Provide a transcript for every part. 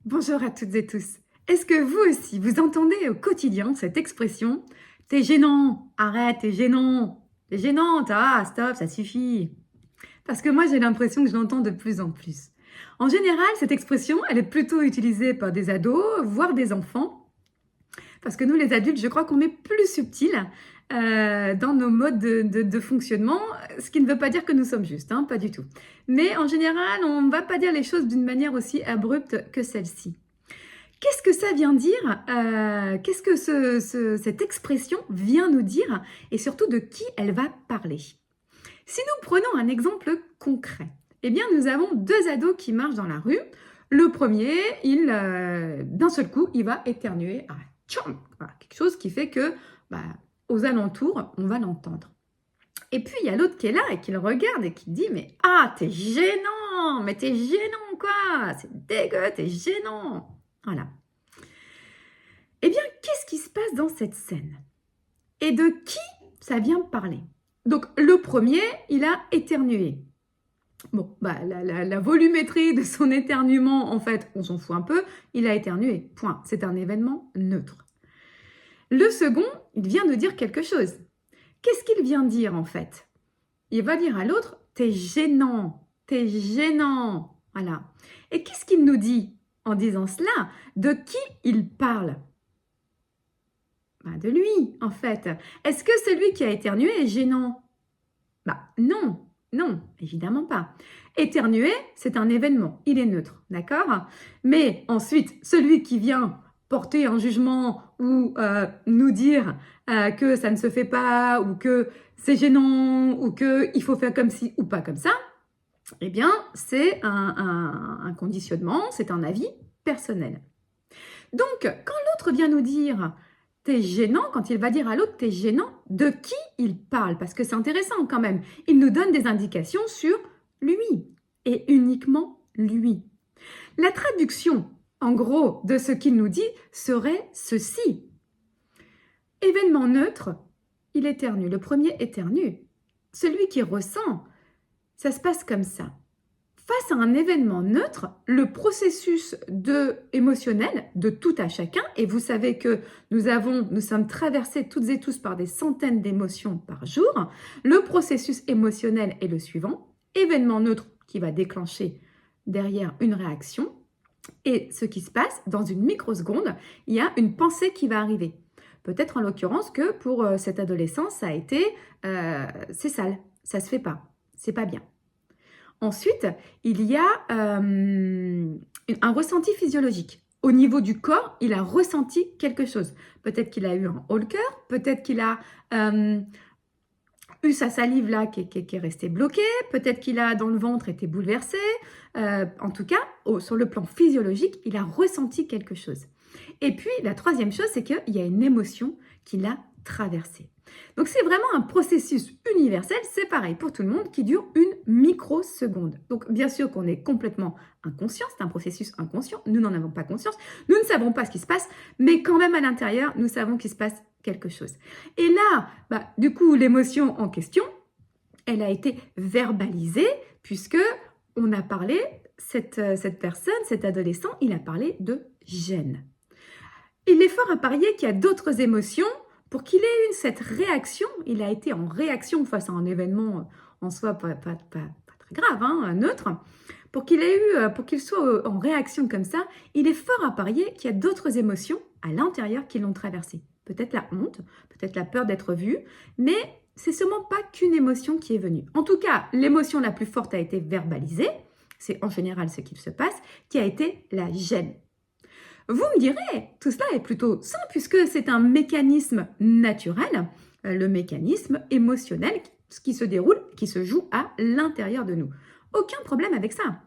Bonjour à toutes et tous. Est-ce que vous aussi, vous entendez au quotidien cette expression « T'es gênant, arrête, t'es gênant, t'es gênante, ah stop, ça suffit ». Parce que moi j'ai l'impression que je l'entends de plus en plus. En général, cette expression, elle est plutôt utilisée par des ados, voire des enfants. Parce que nous les adultes, je crois qu'on est plus subtils dans nos modes de fonctionnement, ce qui ne veut pas dire que nous sommes justes, hein, pas du tout. Mais en général, on ne va pas dire les choses d'une manière aussi abrupte que celle-ci. Qu'est-ce que ça vient dire Qu'est-ce que cette expression vient nous dire? Et surtout, de qui elle va parler? Si nous prenons un exemple concret, eh bien, nous avons deux ados qui marchent dans la rue. Le premier, d'un seul coup, il va éternuer. Voilà, quelque chose qui fait que, aux alentours, on va l'entendre. Et puis, il y a l'autre qui est là et qui le regarde et qui dit « Mais t'es gênant! Mais t'es gênant, quoi! C'est dégueu, t'es gênant! » Voilà. Eh bien, qu'est-ce qui se passe dans cette scène? Et de qui ça vient parler? Donc, le premier, il a éternué. Bon, la volumétrie de son éternuement, en fait, on s'en fout un peu. Il a éternué, point. C'est un événement neutre. Le second, il vient de dire quelque chose. Qu'est-ce qu'il vient dire, en fait? Il va dire à l'autre, t'es gênant, t'es gênant. Voilà. Et qu'est-ce qu'il nous dit en disant cela? De qui il parle? De lui, en fait. Est-ce que celui qui a éternué est gênant? Non, non, évidemment pas. Éternuer, c'est un événement, il est neutre, d'accord? Mais ensuite, celui qui vient porter un jugement ou nous dire que ça ne se fait pas, ou que c'est gênant, ou qu'il faut faire comme ci ou pas comme ça, eh bien, c'est un conditionnement, c'est un avis personnel. Donc, quand l'autre vient nous dire t'es gênant, quand il va dire à l'autre t'es gênant, de qui il parle? Parce que c'est intéressant quand même. Il nous donne des indications sur lui et uniquement lui. La traduction, en gros, de ce qu'il nous dit serait ceci. Événement neutre, il éternue. Le premier éternue. Celui qui ressent, ça se passe comme ça. Face à un événement neutre, le processus émotionnel de tout à chacun, et vous savez que nous sommes traversés toutes et tous par des centaines d'émotions par jour, le processus émotionnel est le suivant, événement neutre qui va déclencher derrière une réaction, et ce qui se passe, dans une microseconde, il y a une pensée qui va arriver. Peut-être en l'occurrence que pour cet adolescent, ça a été c'est sale, ça se fait pas, c'est pas bien. Ensuite, il y a un ressenti physiologique. Au niveau du corps, il a ressenti quelque chose. Peut-être qu'il a eu un haut le cœur, peut-être qu'il a eu sa salive là qui est restée bloquée, peut-être qu'il a dans le ventre été bouleversé. En tout cas, sur le plan physiologique, il a ressenti quelque chose. Et puis, la troisième chose, c'est qu'il y a une émotion qui l'a traversée. Donc, c'est vraiment un processus universel, c'est pareil pour tout le monde, qui dure une microseconde. Donc, bien sûr qu'on est complètement inconscient, c'est un processus inconscient, nous n'en avons pas conscience, nous ne savons pas ce qui se passe, mais quand même à l'intérieur, nous savons qu'il se passe quelque chose. Et là, du coup, l'émotion en question, elle a été verbalisée puisque on a parlé, cette personne, cet adolescent, il a parlé de gêne. Il est fort à parier qu'il y a d'autres émotions pour qu'il ait eu cette réaction. Il a été en réaction face à un événement en soi pas très grave, hein, neutre. Pour qu'il soit en réaction comme ça, il est fort à parier qu'il y a d'autres émotions à l'intérieur qui l'ont traversé. Peut-être la honte, peut-être la peur d'être vu, mais c'est seulement pas qu'une émotion qui est venue. En tout cas, l'émotion la plus forte a été verbalisée, c'est en général ce qu'il se passe, qui a été la gêne. Vous me direz, tout cela est plutôt simple puisque c'est un mécanisme naturel, le mécanisme émotionnel qui se déroule, qui se joue à l'intérieur de nous. Aucun problème avec ça.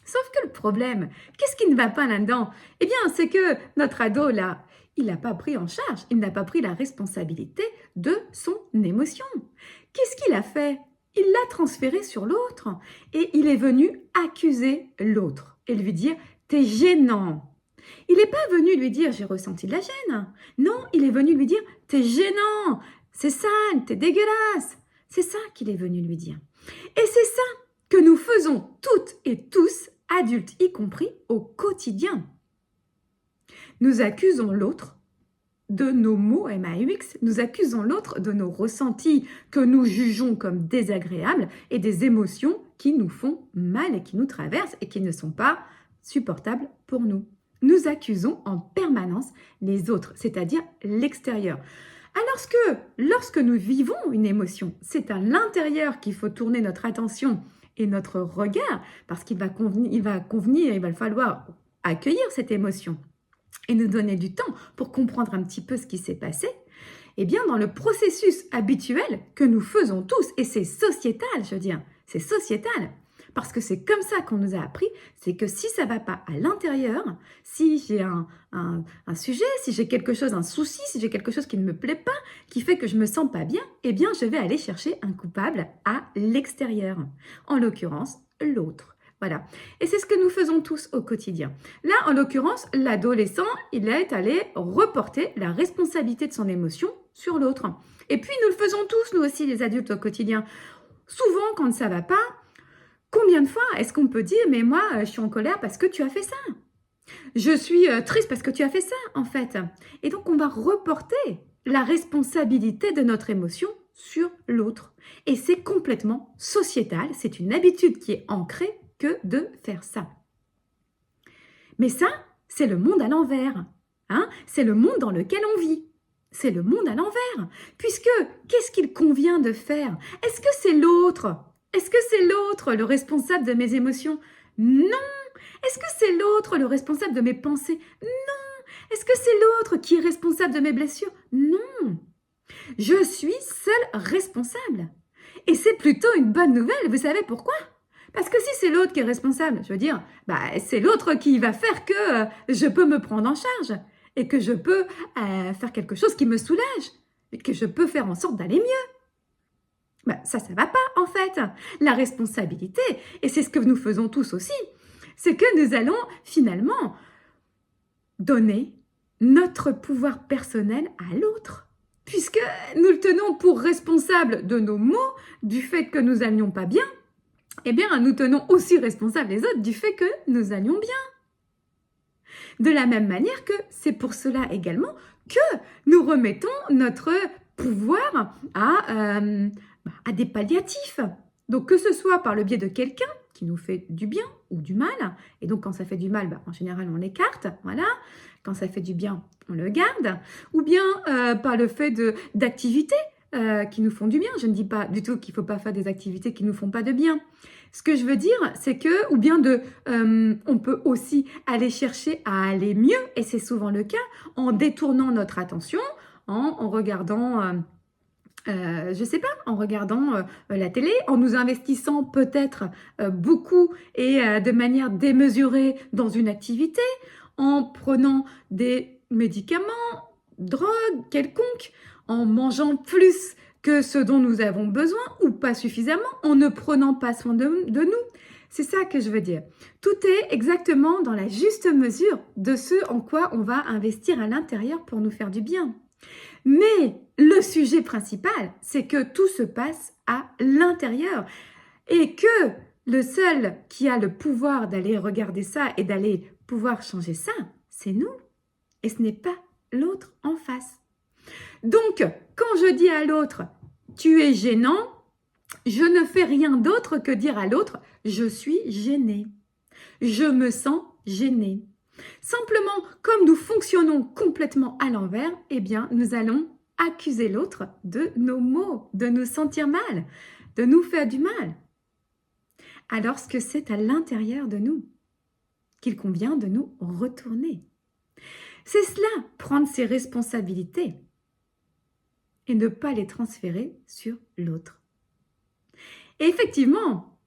Sauf que le problème, qu'est-ce qui ne va pas là-dedans? Eh bien, c'est que notre ado, là, il n'a pas pris en charge, il n'a pas pris la responsabilité de son émotion. Qu'est-ce qu'il a fait? Il l'a transféré sur l'autre et il est venu accuser l'autre et lui dire « t'es gênant ». Il n'est pas venu lui dire « j'ai ressenti de la gêne ». Non, il est venu lui dire « t'es gênant, c'est sale, t'es dégueulasse ». C'est ça qu'il est venu lui dire. Et c'est ça que nous faisons toutes et tous, adultes y compris, au quotidien. Nous accusons l'autre de nos mots MAUX, nous accusons l'autre de nos ressentis que nous jugeons comme désagréables et des émotions qui nous font mal et qui nous traversent et qui ne sont pas supportables pour nous. Nous accusons en permanence les autres, c'est-à-dire l'extérieur. Alors que lorsque nous vivons une émotion, c'est à l'intérieur qu'il faut tourner notre attention et notre regard, parce qu'il va il va falloir accueillir cette émotion et nous donner du temps pour comprendre un petit peu ce qui s'est passé. Eh bien, dans le processus habituel que nous faisons tous, et c'est sociétal, je veux dire, c'est sociétal, parce que c'est comme ça qu'on nous a appris, c'est que si ça ne va pas à l'intérieur, si j'ai un sujet, si j'ai quelque chose, un souci, si j'ai quelque chose qui ne me plaît pas, qui fait que je ne me sens pas bien, eh bien, je vais aller chercher un coupable à l'extérieur, en l'occurrence, l'autre. Voilà. Et c'est ce que nous faisons tous au quotidien. Là, en l'occurrence, l'adolescent, il est allé reporter la responsabilité de son émotion sur l'autre. Et puis, nous le faisons tous, nous aussi, les adultes au quotidien. Souvent, quand ça ne va pas, combien de fois est-ce qu'on peut dire « mais moi, je suis en colère parce que tu as fait ça ». Je suis triste parce que tu as fait ça, en fait. Et donc, on va reporter la responsabilité de notre émotion sur l'autre. Et c'est complètement sociétal, c'est une habitude qui est ancrée que de faire ça. Mais ça, c'est le monde à l'envers. Hein? C'est le monde dans lequel on vit. C'est le monde à l'envers. Puisque, qu'est-ce qu'il convient de faire? Est-ce que c'est l'autre? Est-ce que c'est l'autre le responsable de mes émotions? Non. Est-ce que c'est l'autre le responsable de mes pensées? Non. Est-ce que c'est l'autre qui est responsable de mes blessures? Non. Je suis seule responsable. Et c'est plutôt une bonne nouvelle. Vous savez pourquoi? Parce que si c'est l'autre qui est responsable, je veux dire, c'est l'autre qui va faire que je peux me prendre en charge et que je peux faire quelque chose qui me soulage et que je peux faire en sorte d'aller mieux. Ça va pas en fait. La responsabilité, et c'est ce que nous faisons tous aussi, c'est que nous allons finalement donner notre pouvoir personnel à l'autre. Puisque nous le tenons pour responsable de nos maux, du fait que nous allions pas bien, eh bien, nous tenons aussi responsables les autres du fait que nous allions bien. De la même manière que c'est pour cela également que nous remettons notre pouvoir à des palliatifs. Donc, que ce soit par le biais de quelqu'un qui nous fait du bien ou du mal, et donc quand ça fait du mal, en général, on l'écarte, voilà. Quand ça fait du bien, on le garde, ou bien par le fait d'activités qui nous font du bien. Je ne dis pas du tout qu'il ne faut pas faire des activités qui ne nous font pas de bien. Ce que je veux dire, c'est que, ou bien on peut aussi aller chercher à aller mieux, et c'est souvent le cas, en détournant notre attention, en regardant, je sais pas, en regardant la télé, en nous investissant peut-être beaucoup et de manière démesurée dans une activité, en prenant des médicaments, drogues quelconques, en mangeant plus que ce dont nous avons besoin ou pas suffisamment, en ne prenant pas soin de nous. C'est ça que je veux dire. Tout est exactement dans la juste mesure de ce en quoi on va investir à l'intérieur pour nous faire du bien. Mais le sujet principal, c'est que tout se passe à l'intérieur et que le seul qui a le pouvoir d'aller regarder ça et d'aller pouvoir changer ça, c'est nous. Et ce n'est pas l'autre en face. Donc, quand je dis à l'autre « tu es gênant », je ne fais rien d'autre que dire à l'autre « je suis gênée ». Je me sens gênée. Simplement, comme nous fonctionnons complètement à l'envers, eh bien, nous allons accuser l'autre de nos maux, de nous sentir mal, de nous faire du mal. Alors que c'est à l'intérieur de nous qu'il convient de nous retourner. C'est cela, prendre ses responsabilités et ne pas les transférer sur l'autre. Et effectivement,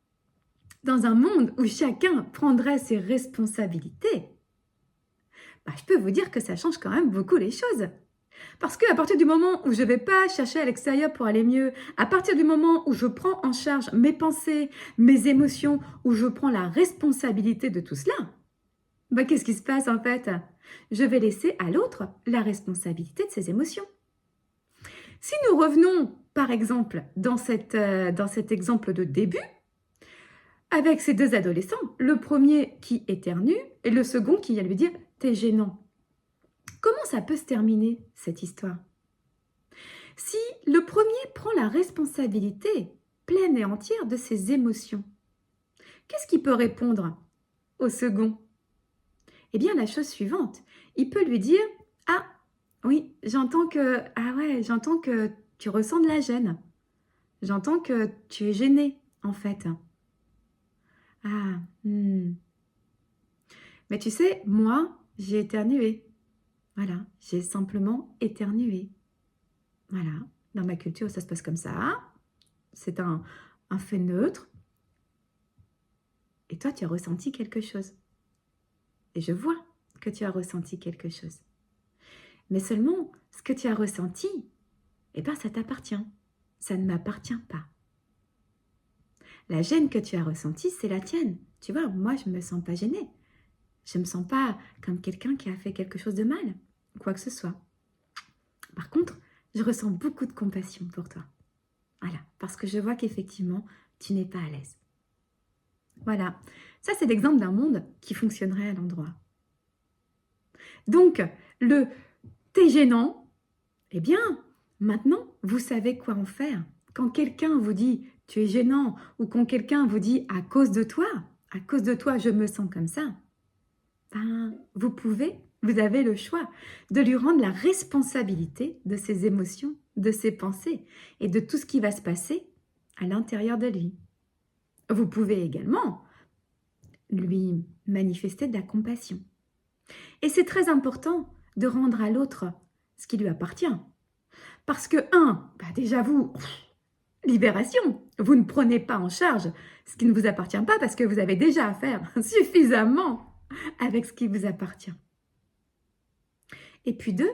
dans un monde où chacun prendrait ses responsabilités, je peux vous dire que ça change quand même beaucoup les choses. Parce qu'à partir du moment où je ne vais pas chercher à l'extérieur pour aller mieux, à partir du moment où je prends en charge mes pensées, mes émotions, où je prends la responsabilité de tout cela, qu'est-ce qui se passe en fait? Je vais laisser à l'autre la responsabilité de ses émotions. Si nous revenons, par exemple, dans cet exemple de début, avec ces deux adolescents, le premier qui éternue et le second qui vient lui dire « t'es gênant ». Comment ça peut se terminer, cette histoire? Si le premier prend la responsabilité pleine et entière de ses émotions, qu'est-ce qu'il peut répondre au second? Eh bien, la chose suivante, il peut lui dire: «Ah, oui, j'entends que tu ressens de la gêne. J'entends que tu es gêné, en fait. Ah, mais tu sais, moi, j'ai éternué. Voilà, j'ai simplement éternué. Voilà, dans ma culture, ça se passe comme ça. C'est un fait neutre. Et toi, tu as ressenti quelque chose. Et je vois que tu as ressenti quelque chose. Mais seulement, ce que tu as ressenti, eh bien, ça t'appartient. Ça ne m'appartient pas. La gêne que tu as ressentie, c'est la tienne. Tu vois, moi, je ne me sens pas gênée. Je ne me sens pas comme quelqu'un qui a fait quelque chose de mal, quoi que ce soit. Par contre, je ressens beaucoup de compassion pour toi. Voilà, parce que je vois qu'effectivement, tu n'es pas à l'aise. Voilà, ça c'est l'exemple d'un monde qui fonctionnerait à l'endroit. Donc, le « t'es gênant », eh bien, maintenant, vous savez quoi en faire. Quand quelqu'un vous dit « tu es gênant » ou quand quelqu'un vous dit « à cause de toi, je me sens comme ça », ben, vous avez le choix de lui rendre la responsabilité de ses émotions, de ses pensées et de tout ce qui va se passer à l'intérieur de lui. Vous pouvez également lui manifester de la compassion. Et c'est très important de rendre à l'autre ce qui lui appartient. Parce que, déjà vous, libération, vous ne prenez pas en charge ce qui ne vous appartient pas parce que vous avez déjà à faire suffisamment avec ce qui vous appartient. Et puis 2,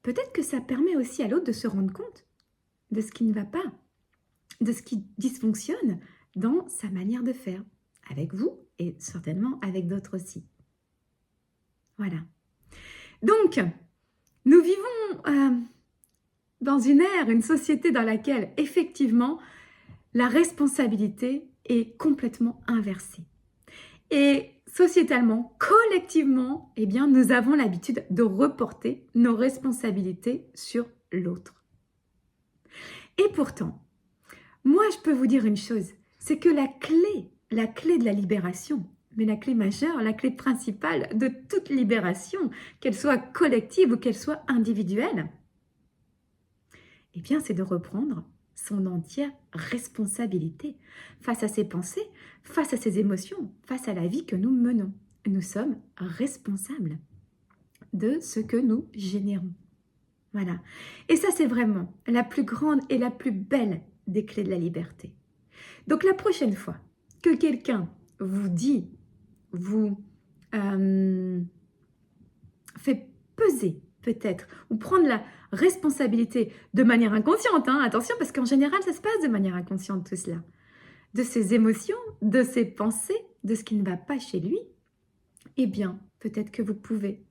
peut-être que ça permet aussi à l'autre de se rendre compte de ce qui ne va pas, de ce qui dysfonctionne dans sa manière de faire, avec vous et certainement avec d'autres aussi. Voilà. Donc, nous vivons dans une ère, une société dans laquelle, effectivement, la responsabilité est complètement inversée. Et sociétalement, collectivement, eh bien, nous avons l'habitude de reporter nos responsabilités sur l'autre. Et pourtant, moi, je peux vous dire une chose, c'est que la clé de la libération, mais la clé majeure, la clé principale de toute libération, qu'elle soit collective ou qu'elle soit individuelle, eh bien, c'est de reprendre son entière responsabilité face à ses pensées, face à ses émotions, face à la vie que nous menons. Nous sommes responsables de ce que nous générons. Voilà. Et ça, c'est vraiment la plus grande et la plus belle des clés de la liberté. Donc, la prochaine fois que quelqu'un vous dit, vous fait peser peut-être, ou prendre la responsabilité de manière inconsciente, attention, parce qu'en général, ça se passe de manière inconsciente tout cela, de ses émotions, de ses pensées, de ce qui ne va pas chez lui, eh bien, peut-être que vous pouvez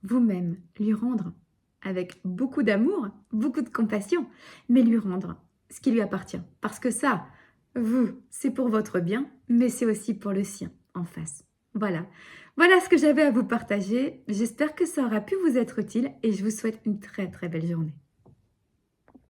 vous-même lui rendre, avec beaucoup d'amour, beaucoup de compassion, mais lui rendre ce qui lui appartient. Parce que ça, c'est pour votre bien, mais c'est aussi pour le sien en face. Voilà. Voilà ce que j'avais à vous partager. J'espère que ça aura pu vous être utile et je vous souhaite une très très belle journée.